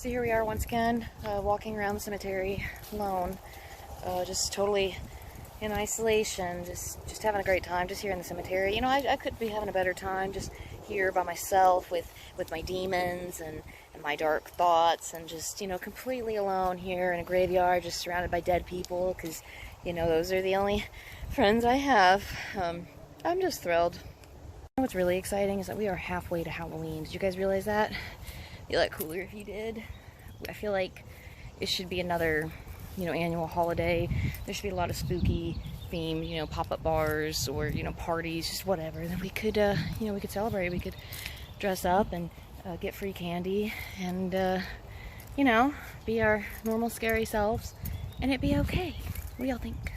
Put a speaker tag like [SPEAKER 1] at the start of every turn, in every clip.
[SPEAKER 1] So here we are once again, walking around the cemetery alone, just totally in isolation, just having a great time just here in the cemetery. You know, I could be having a better time just here by myself with my demons and my dark thoughts, and just, you know, completely alone here in a graveyard, just surrounded by dead people, because, you know, those are the only friends I have. I'm just thrilled. What's really exciting is that we are halfway to Halloween. Did you guys realize that? It'd be a lot cooler if you did. I feel like it should be another, you know, annual holiday. There should be a lot of spooky themed, you know, pop-up bars or, you know, parties, just whatever. Then we could, you know, we could celebrate. We could dress up and get free candy and, you know, be our normal scary selves, and it'd be okay. What do y'all think?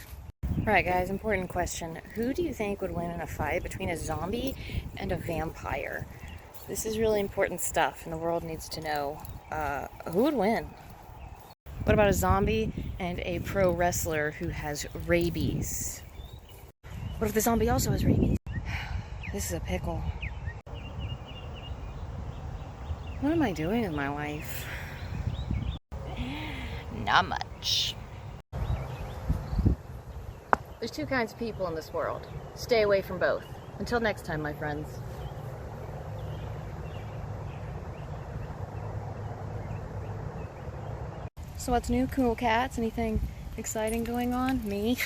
[SPEAKER 1] Alright guys, important question. Who do you think would win in a fight between a zombie and a vampire? This is really important stuff, and the world needs to know who would win. What about a zombie and a pro wrestler who has rabies? What if the zombie also has rabies? This is a pickle. What am I doing with my life? Not much. There's two kinds of people in this world. Stay away from both. Until next time, my friends. So what's new, cool cats? Anything exciting going on? Me?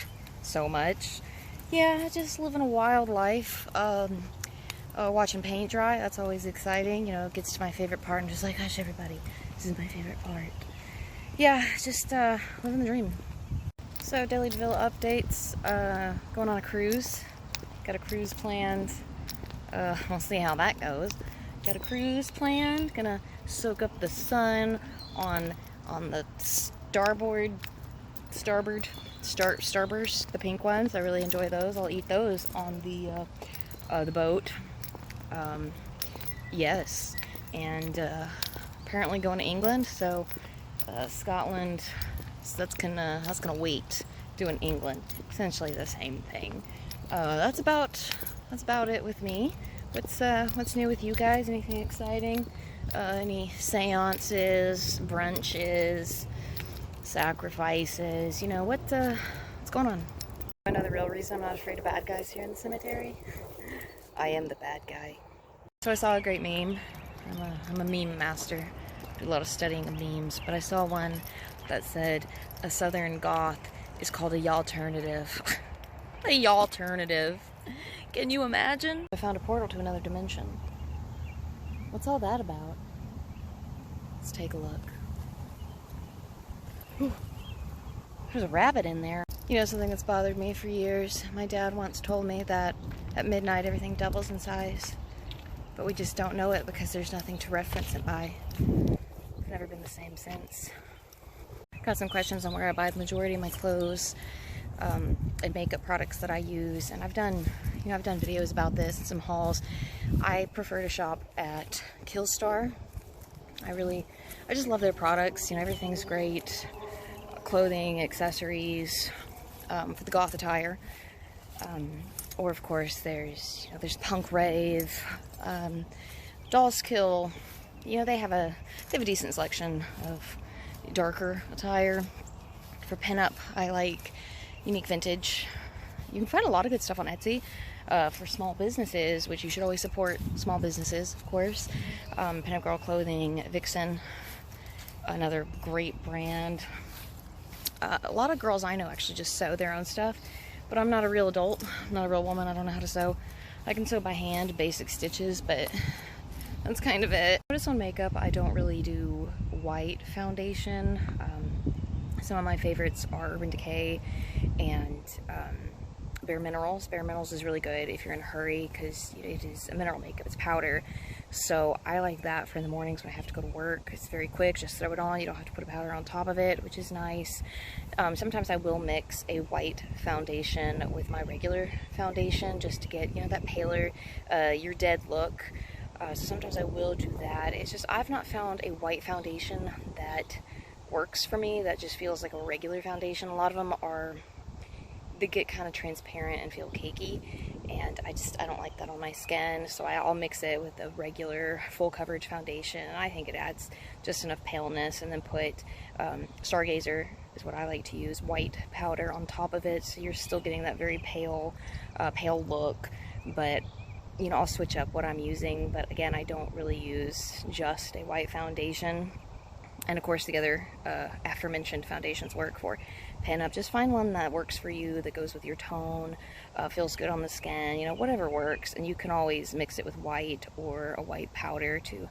[SPEAKER 1] So much. Yeah, just living a wild life. Watching paint dry, that's always exciting. You know, it gets to my favorite part. I'm just like, hush everybody, this is my favorite part. Yeah, just living the dream. So Daily DeVille updates, going on a cruise. Got a cruise planned. We'll see how that goes. Got a cruise planned. Gonna soak up the sun on the starboard, the pink ones. I really enjoy those. I'll eat those on the boat. Yes, and apparently going to England. So Scotland. So that's gonna wait. Doing England, essentially the same thing. That's about it with me. What's new with you guys? Anything exciting? Any seances, brunches, sacrifices? You know what's going on? I know the real reason I'm not afraid of bad guys here in the cemetery. I am the bad guy. So I saw a great meme. I'm a meme master. I do a lot of studying of memes, but I saw one that said a southern goth is called a y'alternative. A y'alternative. Can you imagine? I found a portal to another dimension. What's all that about? Let's take a look. Whew. There's a rabbit in there. You know something that's bothered me for years? My dad once told me that at midnight everything doubles in size. But we just don't know it because there's nothing to reference it by. It's never been the same since. Got some questions on where I buy the majority of my clothes and makeup products that I use, and I've done videos about this and some hauls. I prefer to shop at Killstar. I just love their products. You know, everything's great. Clothing, accessories, for the goth attire. Or of course there's Punk Rave, Dolls Kill. You know, they have a decent selection of darker attire. For pinup, I like Unique Vintage. You can find a lot of good stuff on Etsy. For small businesses, which you should always support small businesses, of course. Pinup Girl Clothing, Vixen, another great brand. A lot of girls I know actually just sew their own stuff, but I'm not a real adult. I'm not a real woman. I don't know how to sew. I can sew by hand, basic stitches, but that's kind of it. Notice on makeup, I don't really do white foundation. Some of my favorites are Urban Decay and Bare Minerals. Bare Minerals is really good if you're in a hurry because it is a mineral makeup. It's powder. So I like that for in the mornings when I have to go to work. It's very quick. Just throw it on. You don't have to put a powder on top of it, which is nice. Sometimes I will mix a white foundation with my regular foundation just to get, you know, that paler, your dead look. So sometimes I will do that. It's just I've not found a white foundation that works for me, that just feels like a regular foundation. A lot of them they get kind of transparent and feel cakey, and I don't like that on my skin, so I'll mix it with a regular full coverage foundation, and I think it adds just enough paleness. And then put Stargazer is what I like to use, white powder on top of it, so you're still getting that very pale look. But you know, I'll switch up what I'm using, but again, I don't really use just a white foundation. And of course, the other aforementioned foundations work for pinup. Just find one that works for you, that goes with your tone, feels good on the skin, you know, whatever works. And you can always mix it with white or a white powder to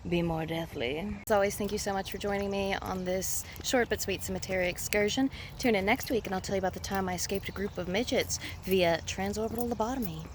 [SPEAKER 1] be more deathly. As always, thank you so much for joining me on this short but sweet cemetery excursion. Tune in next week and I'll tell you about the time I escaped a group of midgets via transorbital lobotomy.